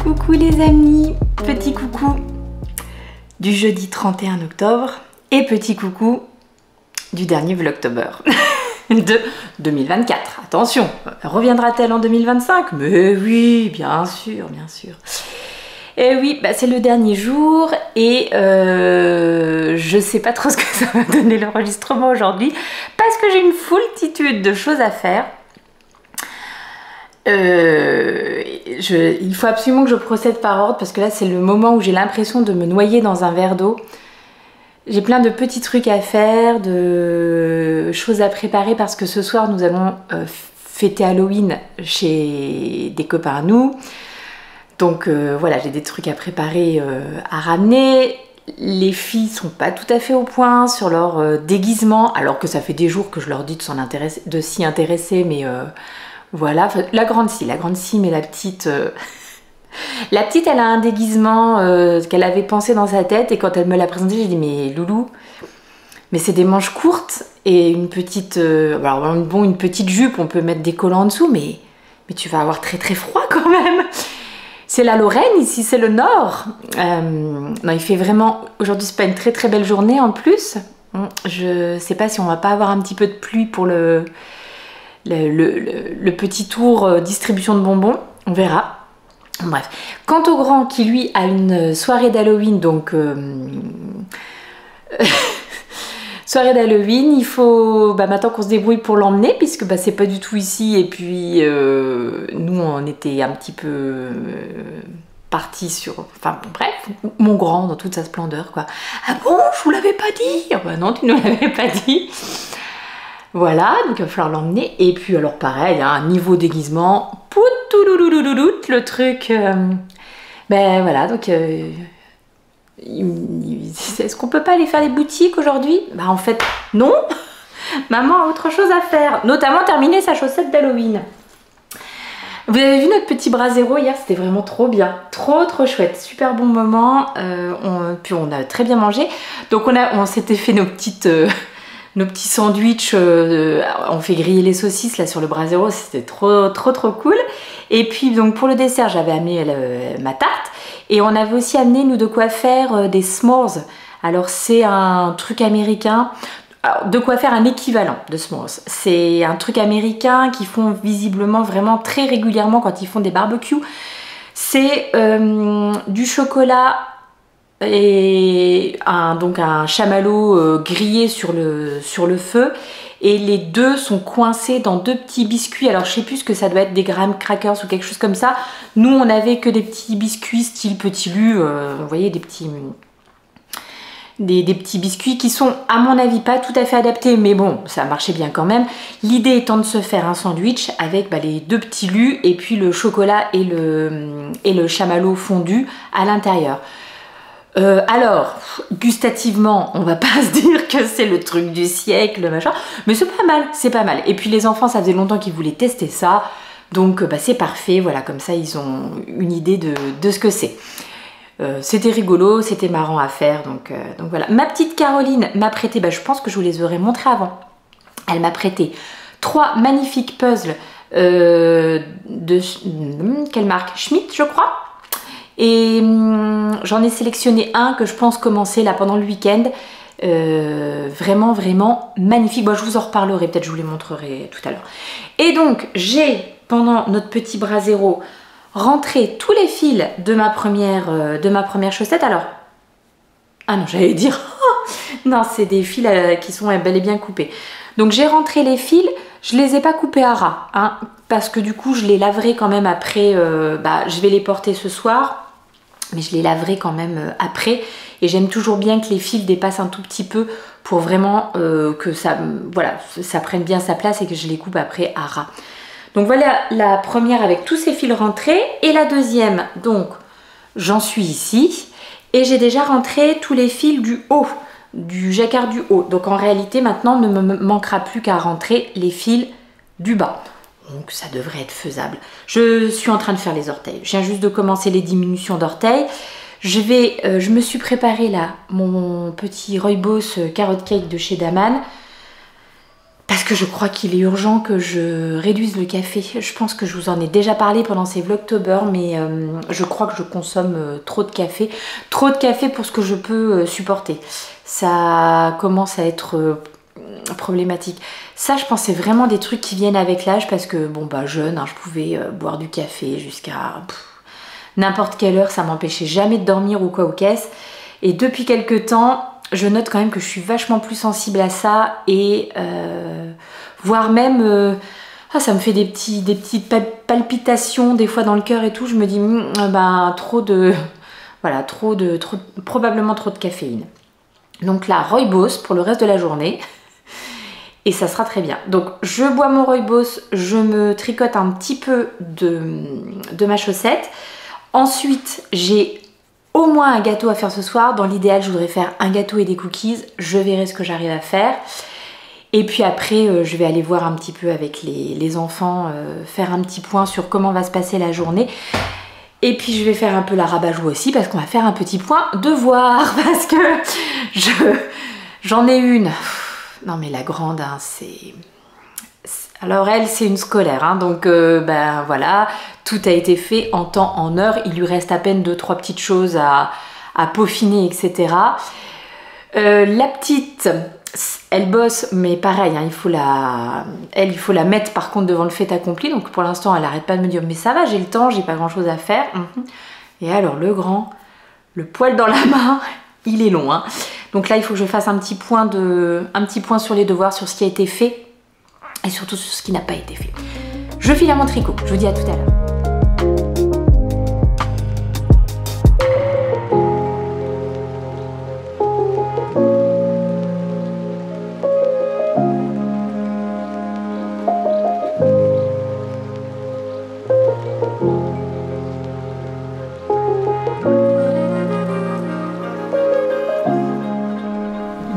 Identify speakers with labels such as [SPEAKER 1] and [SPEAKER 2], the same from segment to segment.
[SPEAKER 1] Coucou les amis, petit coucou du jeudi 31 octobre et petit coucou du dernier Vlogtober de 2024. Attention, reviendra-t-elle en 2025? Mais oui, bien sûr, bien sûr. Et oui, bah c'est le dernier jour et je sais pas trop ce que ça va donner l'enregistrement aujourd'hui parce que j'ai une foultitude de choses à faire. Il faut absolument que je procède par ordre parce que là c'est le moment où j'ai l'impression de me noyer dans un verre d'eau. J'ai plein de petits trucs à faire, de choses à préparer parce que ce soir nous allons fêter Halloween chez des copains à nous. Donc voilà, j'ai des trucs à préparer, à ramener. Les filles sont pas tout à fait au point sur leur déguisement alors que ça fait des jours que je leur dis de s'y intéresser mais... Voilà, la grande scie, mais la petite... La petite, elle a un déguisement qu'elle avait pensé dans sa tête et quand elle me l'a présenté, j'ai dit mais Loulou, mais c'est des manches courtes et une petite... alors bon, une petite jupe, on peut mettre des collants en dessous, mais tu vas avoir très très froid quand même. C'est la Lorraine, ici c'est le Nord. Non, il fait vraiment... Aujourd'hui, c'est pas une très très belle journée en plus. Je sais pas si on va pas avoir un petit peu de pluie pour le petit tour distribution de bonbons, on verra. Bref. Quant au grand qui lui a une soirée d'Halloween, donc soirée d'Halloween, il faut maintenant qu'on se débrouille pour l'emmener puisque c'est pas du tout ici et puis nous on était un petit peu partis sur... Enfin bon, bref, mon grand dans toute sa splendeur quoi. Ah bon, je vous l'avais pas dit? Ah bah non, tu ne l'avais pas dit. Voilà, donc il va falloir l'emmener. Et puis alors pareil, un niveau déguisement, le truc. Ben voilà, donc est-ce qu'on peut pas aller faire les boutiques aujourd'hui? Bah en fait non. Maman a autre chose à faire, notamment terminer sa chaussette d'Halloween. Vous avez vu notre petit brasero hier, c'était vraiment trop bien, trop chouette, super bon moment. Puis on a très bien mangé, donc on s'était fait nos petits sandwichs, on fait griller les saucisses là sur le brasero, c'était trop cool. Et puis donc pour le dessert j'avais amené ma tarte et on avait aussi amené nous de quoi faire des s'mores. Alors c'est un truc américain, de quoi faire un équivalent de s'mores. C'est un truc américain qu'ils font visiblement vraiment très régulièrement quand ils font des barbecues. C'est du chocolat et donc un chamallow grillé sur le feu et les deux sont coincés dans deux petits biscuits. Alors je sais plus ce que ça doit être, des graham crackers ou quelque chose comme ça. Nous on avait que des petits biscuits style petit lu, vous voyez, des petits biscuits qui sont à mon avis pas tout à fait adaptés mais bon ça marchait bien quand même. L'idée étant de se faire un sandwich avec les deux petits lus et puis le chocolat et le chamallow fondu à l'intérieur. Alors, gustativement, on va pas se dire que c'est le truc du siècle, machin, mais c'est pas mal, c'est pas mal. Et puis les enfants, ça faisait longtemps qu'ils voulaient tester ça, donc c'est parfait, voilà, comme ça ils ont une idée de ce que c'est. C'était rigolo, c'était marrant à faire, donc voilà. Ma petite Caroline m'a prêté, je pense que je vous les aurais montrés avant, elle m'a prêté 3 magnifiques puzzles de quelle marque? Schmidt, je crois. Et j'en ai sélectionné un que je pense commencer là pendant le week-end. Vraiment, vraiment magnifique. Bon, je vous en reparlerai, peut-être je vous les montrerai tout à l'heure. Et donc, j'ai, pendant notre petit brasero, rentré tous les fils de ma première chaussette. Alors, ah non, j'allais dire, non, c'est des fils qui sont bel et bien coupés. Donc, j'ai rentré les fils, je les ai pas coupés à ras, hein, parce que du coup, je les laverai quand même après, je vais les porter ce soir. Mais je les laverai quand même après, et j'aime toujours bien que les fils dépassent un tout petit peu pour vraiment que ça, voilà, ça prenne bien sa place et que je les coupe après à ras. Donc voilà la première avec tous ces fils rentrés, et la deuxième, donc j'en suis ici et j'ai déjà rentré tous les fils du haut, du jacquard du haut. Donc en réalité maintenant il ne me manquera plus qu'à rentrer les fils du bas. Donc ça devrait être faisable. Je suis en train de faire les orteils. Je viens juste de commencer les diminutions d'orteils. Je me suis préparé là mon petit Rooibos Carrot Cake de chez Daman. Parce que je crois qu'il est urgent que je réduise le café. Je pense que je vous en ai déjà parlé pendant ces Vlogtober, mais je crois que je consomme trop de café. Trop de café pour ce que je peux supporter. Ça commence à être problématique. Ça, je pense, c'est vraiment des trucs qui viennent avec l'âge, parce que bon bah jeune, hein, je pouvais boire du café jusqu'à n'importe quelle heure, ça m'empêchait jamais de dormir ou quoi ou qu'est-ce. Et depuis quelques temps, je note quand même que je suis vachement plus sensible à ça, et voire même ça me fait des petites palpitations des fois dans le cœur et tout. Je me dis probablement trop de caféine. Donc là, Rooibos pour le reste de la journée. Et ça sera très bien. Donc je bois mon Rooibos, je me tricote un petit peu de ma chaussette. Ensuite, j'ai au moins un gâteau à faire ce soir. Dans l'idéal, je voudrais faire un gâteau et des cookies. Je verrai ce que j'arrive à faire. Et puis après, je vais aller voir un petit peu avec les enfants, faire un petit point sur comment va se passer la journée. Et puis je vais faire un peu la rabat-joie aussi, parce qu'on va faire un petit point devoir. Parce que j'en ai une... Non mais la grande, hein, c'est... Alors elle, c'est une scolaire, hein, donc voilà, tout a été fait en temps, en heure. Il lui reste à peine 2-3 petites choses à peaufiner, etc. La petite, elle bosse, mais pareil, hein, il faut la mettre par contre devant le fait accompli. Donc pour l'instant, elle n'arrête pas de me dire, mais ça va, j'ai le temps, j'ai pas grand chose à faire. Et alors le grand, le poil dans la main, il est long, hein. Donc là, il faut que je fasse un petit point sur les devoirs, sur ce qui a été fait et surtout sur ce qui n'a pas été fait. Je file à mon tricot. Je vous dis à tout à l'heure.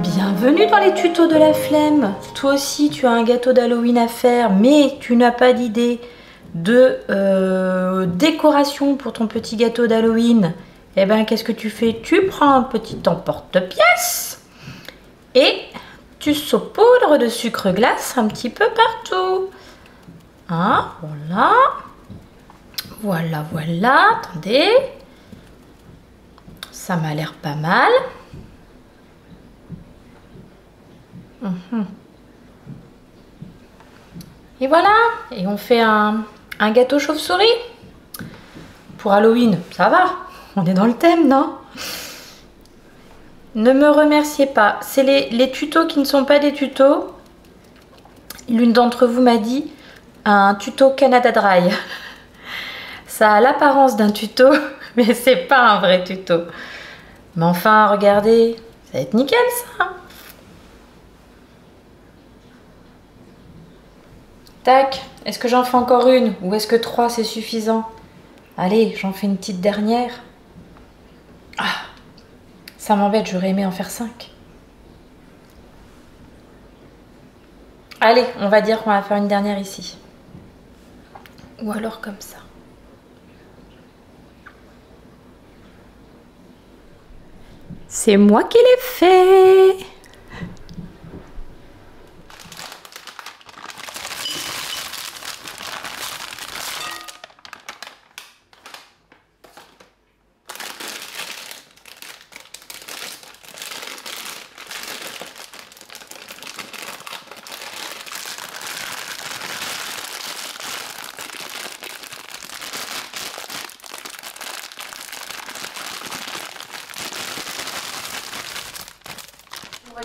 [SPEAKER 1] Bienvenue dans les tutos de la flemme. Toi aussi tu as un gâteau d'Halloween à faire, mais tu n'as pas d'idée de décoration pour ton petit gâteau d'Halloween. Eh bien qu'est-ce que tu fais? Tu prends un petit emporte-pièce et tu saupoudres de sucre glace un petit peu partout. Hein, voilà. Voilà, voilà. Attendez. Ça m'a l'air pas mal. Et voilà, et on fait un gâteau chauve-souris pour Halloween. Ça va, on est dans le thème, non? Ne me remerciez pas, c'est les tutos qui ne sont pas des tutos. L'une d'entre vous m'a dit un tuto Canada Dry. Ça a l'apparence d'un tuto, mais c'est pas un vrai tuto. Mais enfin, regardez, ça va être nickel ça. Tac, est-ce que j'en fais encore une ou est-ce que 3 c'est suffisant? Allez, j'en fais une petite dernière. Ah, ça m'embête, j'aurais aimé en faire 5. Allez, on va dire qu'on va faire une dernière ici. Ou alors comme ça. C'est moi qui l'ai fait.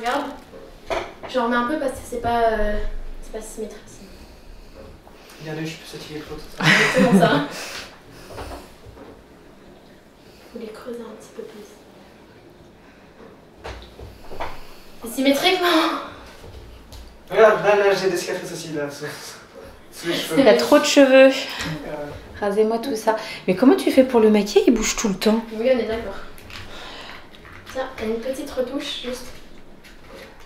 [SPEAKER 2] Regarde. J'en remets un peu parce que c'est pas symétrique.
[SPEAKER 3] Regardez, je suis plus fatiguée que l'autre.
[SPEAKER 2] C'est exactement ça. Faut les creuser un petit peu plus. C'est symétrique, non?
[SPEAKER 3] Regarde, là j'ai des cicatrices aussi, là, sous les cheveux.
[SPEAKER 1] Il a trop de cheveux. Rasez-moi tout ça. Mais comment tu fais pour le maquiller? Il bouge tout le temps.
[SPEAKER 2] Oui, on est d'accord. Tiens, il y a une petite retouche, juste.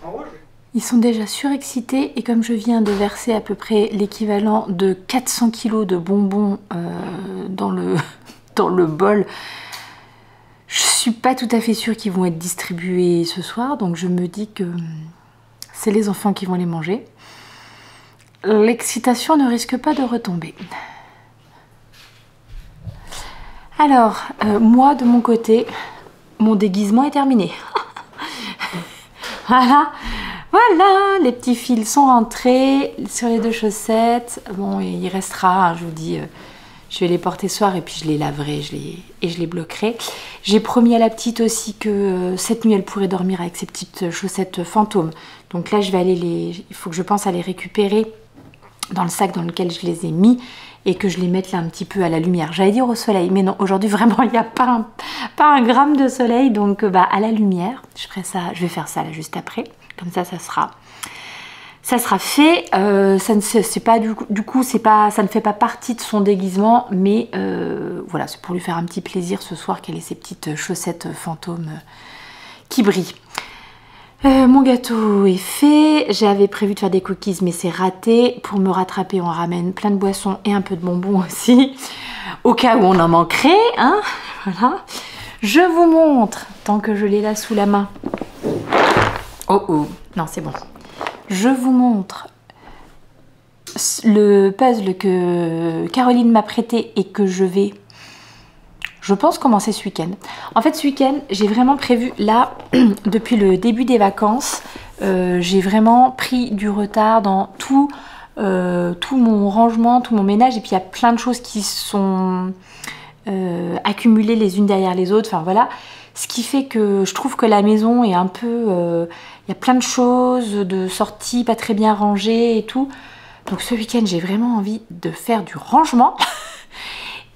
[SPEAKER 3] En rouge?
[SPEAKER 1] Ils sont déjà surexcités et comme je viens de verser à peu près l'équivalent de 400 kg de bonbons dans le bol, je suis pas tout à fait sûre qu'ils vont être distribués ce soir, donc je me dis que c'est les enfants qui vont les manger. L'excitation ne risque pas de retomber. Alors, moi de mon côté, mon déguisement est terminé. Voilà. Voilà, les petits fils sont rentrés sur les deux chaussettes. Bon, il restera, hein, je vous dis, je vais les porter ce soir et puis je les laverai et je les bloquerai. J'ai promis à la petite aussi que cette nuit, elle pourrait dormir avec ses petites chaussettes fantômes. Donc là, il faut que je pense à les récupérer dans le sac dans lequel je les ai mis et que je les mette là un petit peu à la lumière. J'allais dire au soleil, mais non, aujourd'hui vraiment, il n'y a pas un gramme de soleil, donc à la lumière. Je vais faire ça là juste après. Comme ça sera fait. Ça ne fait pas partie de son déguisement, mais voilà, c'est pour lui faire un petit plaisir ce soir qu'elle ait ses petites chaussettes fantômes qui brillent. Mon gâteau est fait. J'avais prévu de faire des cookies, mais c'est raté. Pour me rattraper, on ramène plein de boissons et un peu de bonbons aussi, au cas où on en manquerait, hein. Voilà. Je vous montre, tant que je l'ai là sous la main. Oh oh, non c'est bon. Je vous montre le puzzle que Caroline m'a prêté et que je pense commencer ce week-end. En fait ce week-end j'ai vraiment prévu là, depuis le début des vacances, j'ai vraiment pris du retard dans tout mon rangement, tout mon ménage et puis il y a plein de choses qui sont accumulées les unes derrière les autres, enfin voilà. Ce qui fait que je trouve que la maison est un peu... il y a plein de choses, de sorties pas très bien rangées et tout. Donc ce week-end, j'ai vraiment envie de faire du rangement,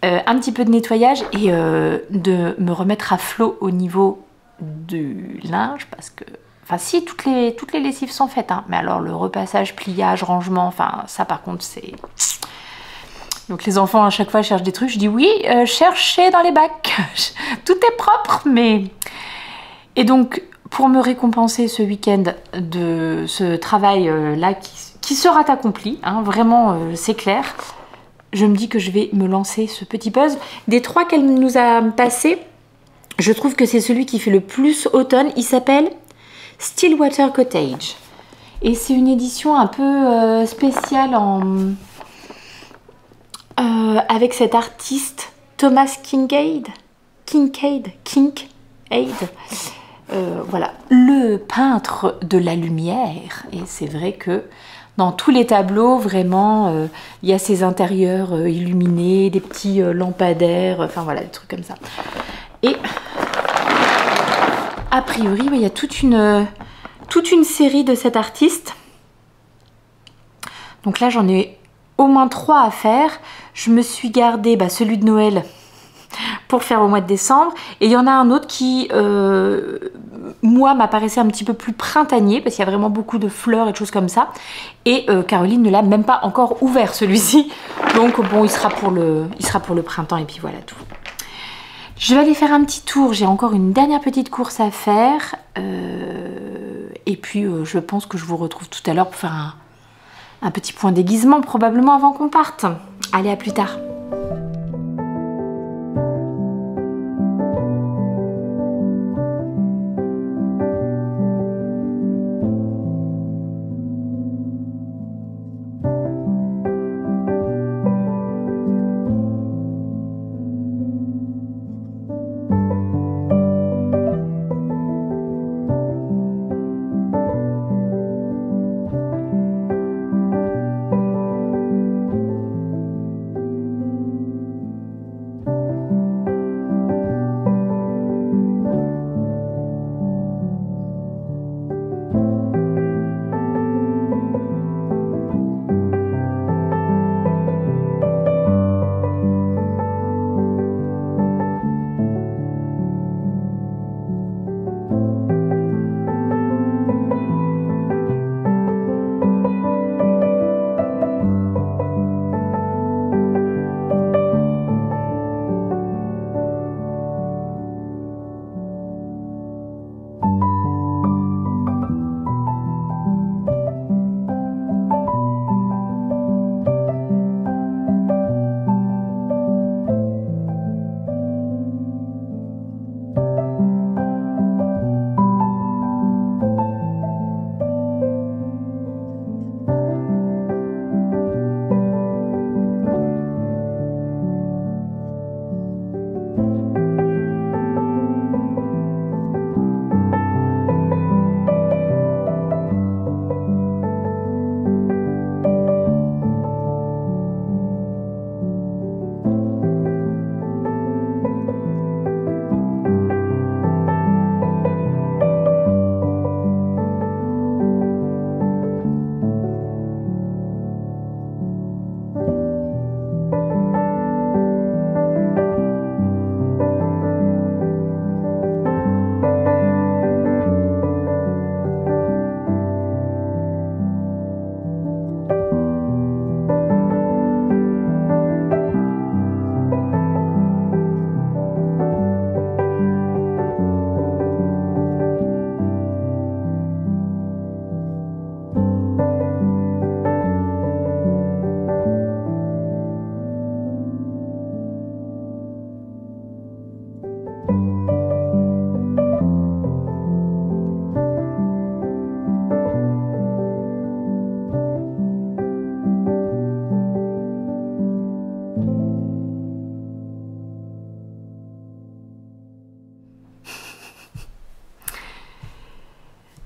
[SPEAKER 1] un petit peu de nettoyage et de me remettre à flot au niveau du linge. Parce que... Enfin si, toutes les lessives sont faites. Hein, mais alors le repassage, pliage, rangement, enfin ça par contre c'est... Donc les enfants à chaque fois cherchent des trucs, je dis oui, cherchez dans les bacs, tout est propre, mais... Et donc pour me récompenser ce week-end de ce travail là qui sera accompli, hein, vraiment c'est clair, je me dis que je vais me lancer ce petit puzzle. Des trois qu'elle nous a passé, je trouve que c'est celui qui fait le plus automne, il s'appelle Stillwater Cottage. Et c'est une édition un peu spéciale avec cet artiste Thomas Kincaid. Voilà, le peintre de la lumière. Et c'est vrai que dans tous les tableaux, vraiment, il y a ces intérieurs illuminés, des petits lampadaires, enfin voilà, des trucs comme ça. Et a priori, il y a toute une série de cet artiste. Donc là, j'en ai au moins 3 à faire. Je me suis gardé celui de Noël pour faire au mois de décembre. Et il y en a un autre qui, moi, m'apparaissait un petit peu plus printanier, parce qu'il y a vraiment beaucoup de fleurs et de choses comme ça. Et Caroline ne l'a même pas encore ouvert, celui-ci. Donc bon, il sera pour le printemps, et puis voilà tout. Je vais aller faire un petit tour. J'ai encore une dernière petite course à faire. Et puis, je pense que je vous retrouve tout à l'heure pour faire un petit point déguisement, probablement avant qu'on parte. Allez, à plus tard.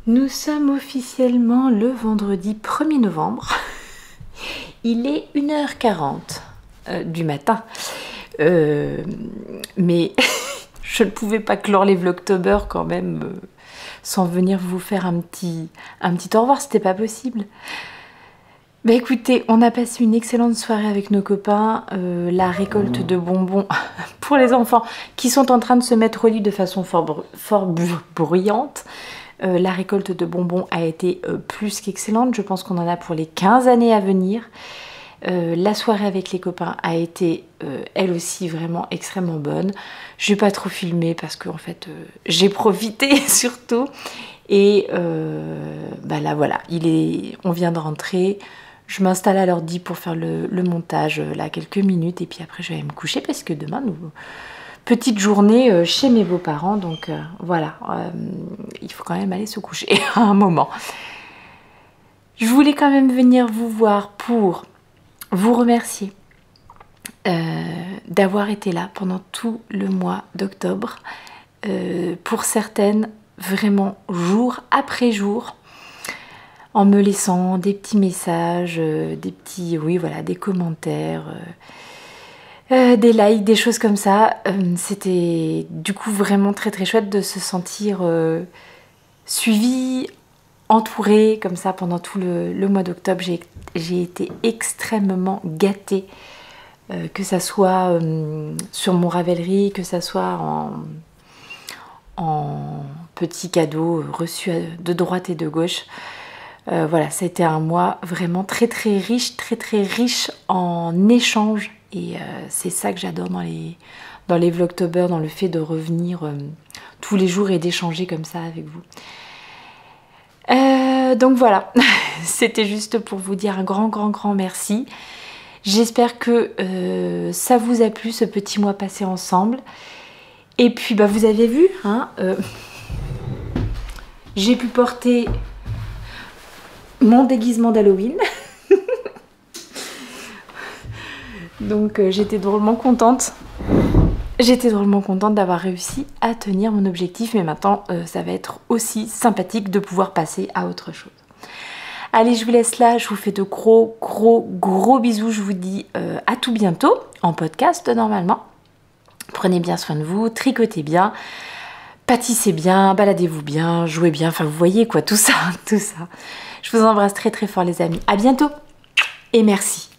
[SPEAKER 1] Nous sommes officiellement le vendredi 1er novembre. Il est 1h40 du matin. Mais je ne pouvais pas clore les Vlogtober quand même sans venir vous faire un petit au revoir, c'était pas possible. Bah écoutez, on a passé une excellente soirée avec nos copains, la récolte de bonbons pour les enfants qui sont en train de se mettre au lit de façon fort bruyante. La récolte de bonbons a été plus qu'excellente, je pense qu'on en a pour les 15 années à venir. La soirée avec les copains a été elle aussi vraiment extrêmement bonne. Je n'ai pas trop filmé parce que en fait j'ai profité surtout. Et bah là voilà, on vient de rentrer. Je m'installe à l'ordi pour faire le montage là quelques minutes et puis après je vais me coucher parce que demain petite journée chez mes beaux-parents, donc voilà, il faut quand même aller se coucher à un moment. Je voulais quand même venir vous voir pour vous remercier d'avoir été là pendant tout le mois d'octobre. Pour certaines, vraiment jour après jour, en me laissant des petits messages, des commentaires, des likes, des choses comme ça. C'était du coup vraiment très très chouette de se sentir suivi, entourée comme ça pendant tout le mois d'octobre. J'ai été extrêmement gâtée, que ça soit sur mon Ravelry, que ça soit en petits cadeaux reçus de droite et de gauche. Voilà, ça a été un mois vraiment très très riche en échanges et c'est ça que j'adore dans les Vlogtober, dans le fait de revenir tous les jours et d'échanger comme ça avec vous. Donc voilà, c'était juste pour vous dire un grand merci. J'espère que ça vous a plu ce petit mois passé ensemble. Et puis bah, vous avez vu, hein, j'ai pu porter mon déguisement d'Halloween. Donc j'étais drôlement contente. J'étais drôlement contente d'avoir réussi à tenir mon objectif. Mais maintenant, ça va être aussi sympathique de pouvoir passer à autre chose. Allez, je vous laisse là. Je vous fais de gros bisous. Je vous dis à tout bientôt en podcast normalement. Prenez bien soin de vous, tricotez bien, pâtissez bien, baladez-vous bien, jouez bien. Enfin, vous voyez quoi, tout ça. Je vous embrasse très fort les amis. À bientôt et merci.